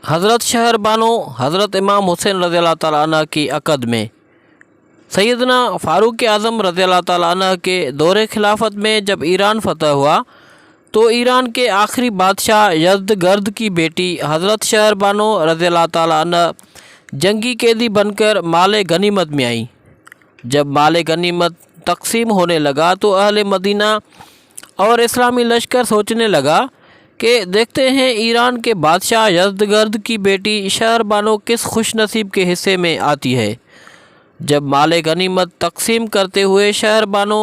हज़रत शहर बानो हज़रत इमाम हुसैन रज़ी अल्लाह ताला अन्हु की अक़द में सैयदना फ़ारूक आज़म रज़ी अल्लाह ताला अन्हु के दौरे खिलाफत में जब ईरान फ़तह हुआ तो ईरान के आखिरी बादशाह यज़दगर्द की बेटी हज़रत शहर बानो रज़ी अल्लाह ताला अन्हु जंगी कैदी बनकर माल गनीमत में आई। जब माल गनीमत तकसीम होने लगा तो अहले मदीना और इस्लामी लश्कर सोचने लगा कि देखते हैं ईरान के बादशाह यज़दगर्द की बेटी शहर बानो किस खुशनसीब के हिस्से में आती है। जब माल गनीमत तकसीम करते हुए शहर बानो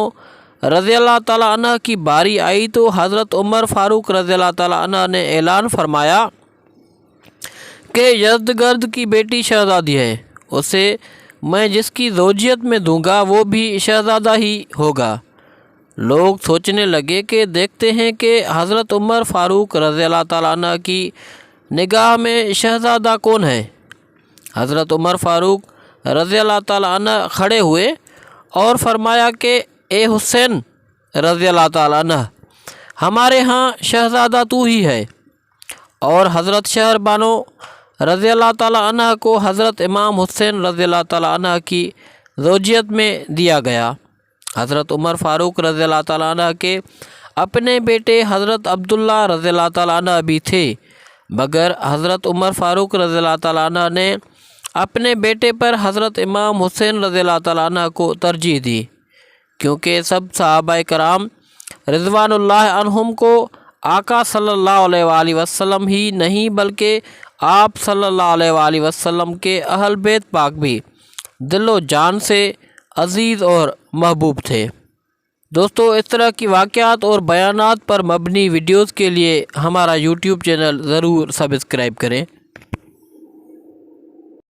रज़ी अल्लाह ताला अन्हु की बारी आई तो हज़रत उमर फ़ारूक रज़ी अल्लाह ताला अन्हु ने ऐलान फरमाया कि यज़दगर्द की बेटी शहज़ादी है, उसे मैं जिसकी ज़ौजियत में दूंगा वो भी शहज़ादा ही होगा। लोग सोचने लगे कि देखते हैं कि हज़रत उमर फ़ारूक रज़ी अल्लाह ताला अन्हु की निगाह में शहज़ादा कौन है। हज़रत उमर फ़ारूक रज़ी अल्लाह ताला अन्हु खड़े हुए और फरमाया कि ए हुसैन रज़ी अल्लाह ताला अन्हु, हमारे यहाँ शहज़ादा तू ही है। और हज़रत शहर बानो रज़ी अल्लाह ताला अन्हु को हज़रत इमाम हुसैन रज़ी अल्लाह ताला अन्हु की ज़ौजियत में दिया गया। हज़रत उमर फ़ारूक रज़ी अल्लाह ताला अन्हु के अपने बेटे हज़रत अब्दुल्ला रज़ी अल्लाह ताला अन्हु भी थे, मगर हज़रत उमर फ़ारूक रज़ी अल्लाह ताला अन्हु ने अपने बेटे पर हज़रत इमाम हुसैन रज़ी अल्लाह ताला अन्हु को तरजीह दी, क्योंकि सब सहाबाए कराम रिज़वानुल्लाह अन्हुम को आका सल्लल्लाहु अलैहि वसल्लम ही नहीं बल्कि आप सल्लल्लाहु अलैहि वसल्लम के अहल बैत पाक भी दिलो जान से अज़ीज़ और महबूब थे। दोस्तों, इस तरह की वाक़यात और बयानात पर मबनी वीडियोज़ के लिए हमारा यूट्यूब चैनल ज़रूर सब्सक्राइब करें।